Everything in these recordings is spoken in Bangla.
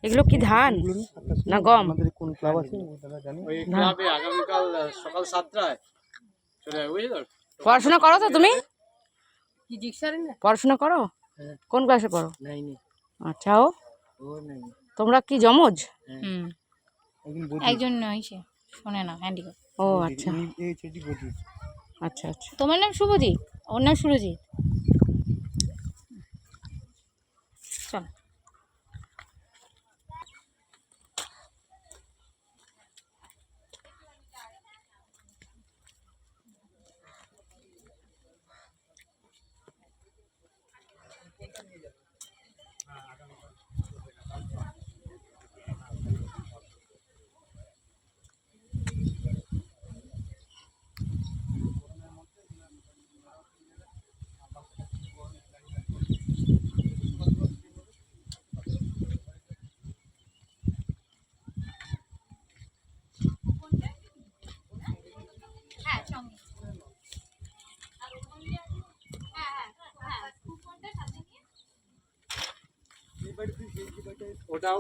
এগুলো কি ধান না গম? কোন ক্লাব আছে ওই ক্লাবে আগামীকাল সকাল 7টায় চলে বুঝলো। পড়াশোনা করো তো তুমি? পড়াশোনা করো? কোন ক্লাসে পড়ো? 9 এ। আচ্ছা। ও 9 তোমরা কি জমজ? একজন নয়, সে শোনে না, হ্যান্ডিক্যাপ। ও আচ্ছা আচ্ছা আচ্ছা। তোমার নাম শুভজিৎ, ওর নাম সুরজিৎ। চল।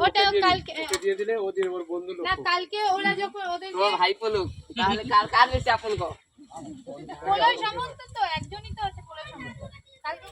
ওটা কালকে দিয়ে দিলে ওদের ওর বন্ধু লোক না, কালকে ওরা যখন ওদের তোমার ভাইপো লোক, তাহলে কার বেশি আপন গো? কোলাই সামন্ত তো একজনই তো আছে, কোলাই সামন্ত কালকে